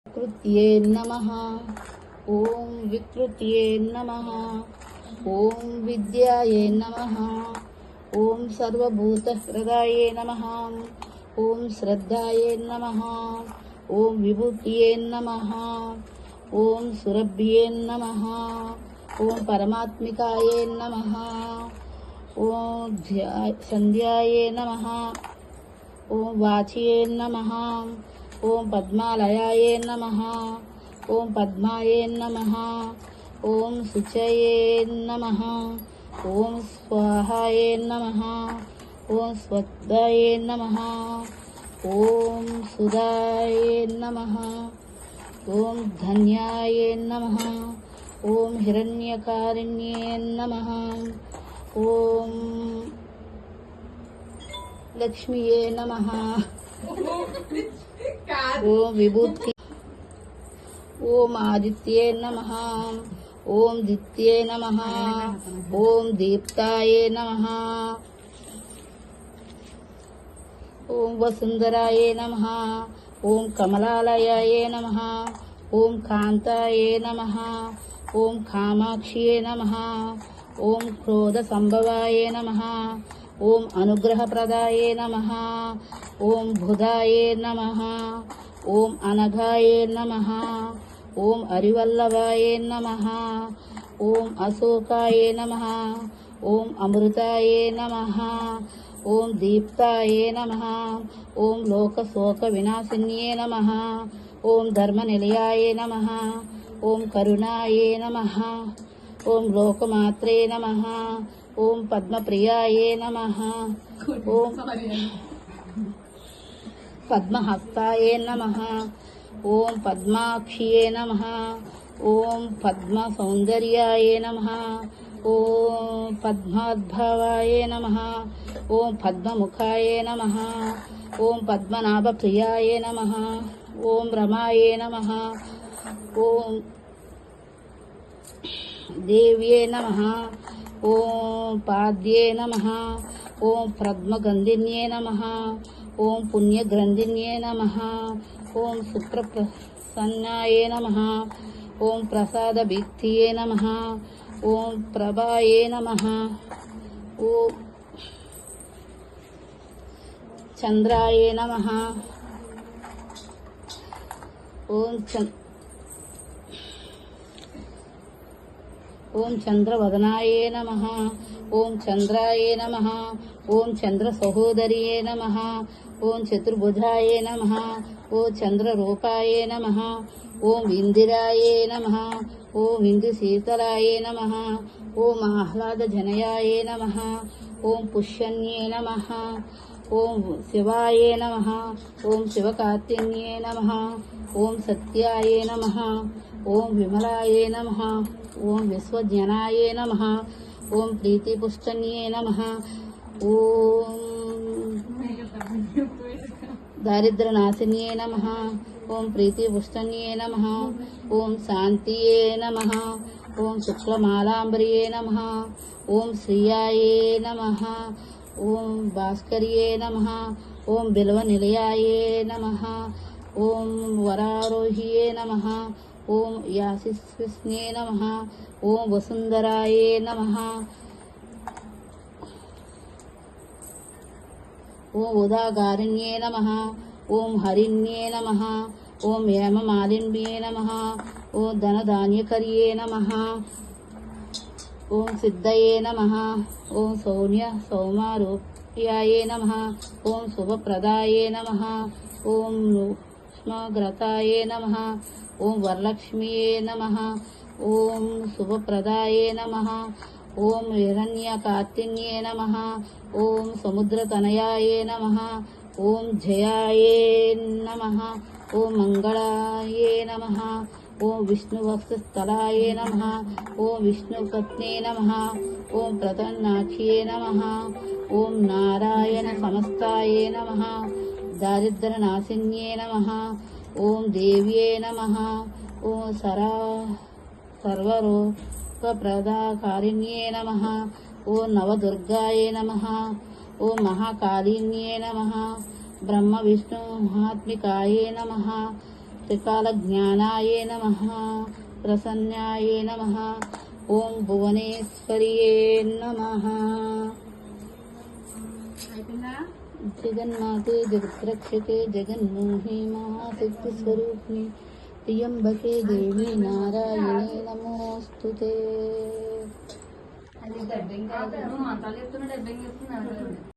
कृत्ये नमः। ओम विकृत्ये नमः। ओम विद्याये नमः। ओम सर्वभूतहृदये नमः। ओम श्रद्धाये नमः। ओम विभूतिये नमः। ओम सुरभ्ये नमः। ओम परमात्मिकाये नमः। ओम संध्याये नमः। ओम वाचिये नमः। ओम पद्मालयाये नमः। ओम पद्माये नमः। ओम शुचये नमः। ओम स्वाहाये नमः। ओम स्वदाये नमः। ओम सुदाये नमः। ओम धन्याये नमः। ओम हिरण्यकारिण्ये नमः। ओम लक्ष्मीये नमः। ओम विभूति। ओम आदित्ये नमः। ओम दित्ये नमः। ओम दीप्ताये नमः। ओम वसुंधराये नमः। ओम कमलालयाये नमः। ओम कांताये नमः। ओम कामाक्ष्ये नमः। ओम क्रोध संभवाये नमः। ओम अनुग्रहप्रदाये नमः। ओम बुधाये नमः। ओम अनघाये नमः। ओम अरिवल्लभाये नमः। ओम अशोकाये नमः। ओम अमृताये नमः। ओम दीप्ताये नमः। ओम लोकशोक विनाशिन्ये नमः। ओम धर्मनिलयाये नमः। ओम करुणाये नमः। ओम लोकमात्रे नमः। ओम पद्मप्रियाये नमः। ओम पद्महस्ताये नमः। ओम पद्माक्ष्ये नमः। ओम पद्मसौंदर्याये नमः। ओम पद्माद्भवाये नमः। ओम पद्ममुखाये नमः। ओम पद्मनाभप्रियाये नमः। ओम रमाये नमः। ओम देव्ये नमः। ओम पाद्ये नमः। ओम पद्मगंधिन्ये नमः। ओम पुण्यग्रंथिन्ये नमः। ओम सुप्रसन्नाये नमः। ओम प्रसादभिक्तिये नमः। ओम प्रभाये नमः। ओम चंद्राये नमः। ओम चंद्रवदनाये नमः। ओम चंद्राये नमः। ओम चंद्र सहोदरिये नमः। ओम चतुर्भुजाये नमः। ओम चंद्ररूपाये नमः। ओम इंदिराये नमः। ओम इंदुशीतलाये नमः। ओम आह्लादजनयाये नमः। ओम पुष्यन्ये नमः। ओम शिवाये नमः। ओम शिवकार्तिन्ये नमः। ओम सत्याये नमः। ओम विमलाये नमः। ओम विश्वजनाये नमः। ओम प्रीतिपुष्टन्ये नमः। ओम दारिद्र्यनाशिन्ये नमः। ओम प्रीतिपुष्टन्ये नमः। ओम शान्तिये नमः। ओम शुक्लमालाम्बर्ये नमः। ओम श्रियाये नमः। ओम भास्कर्ये नमः। ओम बिल्वनिलयाये नमः। ओम वरारोह्ये नमः। ओम याशिस्विस्ने नमः। ओम वसुंधराये नमः। ओम उदागारिण्ये नमः। ओम हरिण्ये नमः। ओम हेममालिन्ये नमः। ओम धनधान्यकर्ये नमः। ओम सिद्धये नमः। ओम सौम्यारूप्याये नमः। ओम शुभप्रदाये नमः। ओम लक्ष्मग्रताये नमः। ओम वरलक्ष्मीये नमः। ओम शुभप्रदाये नमः। ओम हिरण्यकार्तिन्ये नमः। ओम समुद्रतनयाये नमः। ओम जयाये नमः। ओम मंगलाये नमः। ओम विष्णुवक्षस्थलाये नमः। ओम विष्णुपत्ने नमः। ओम प्रसन्नाक्ष्ये नमः। ओम नारायण समस्ताये नमः। दारिद्र्यनाशिन्ये नमः। ओम देव्ये नमः। ओम सर्वरोगप्रदाकारिण्ये नमः। ओम नवदुर्गाये नमः। ओम महाकालिन्ये नमः। ब्रह्म विष्णु महात्मिकाये नमः। త్రికాలజ్ఞానాయే నమః ప్రసన్నాయే నమః ఓం భువనేశ్వర్యే నమః జగన్మాతే జగత్రక్షకే జగన్మోహి మహాశక్తి స్వరూపిణి త్ర్యంబకే దేవి నారాయణే నమోస్తుతే. అది డబ్బింగ్ కాదు, మంత్రాలు చెప్తున్నా డబ్బింగ్ చెప్తున్నా.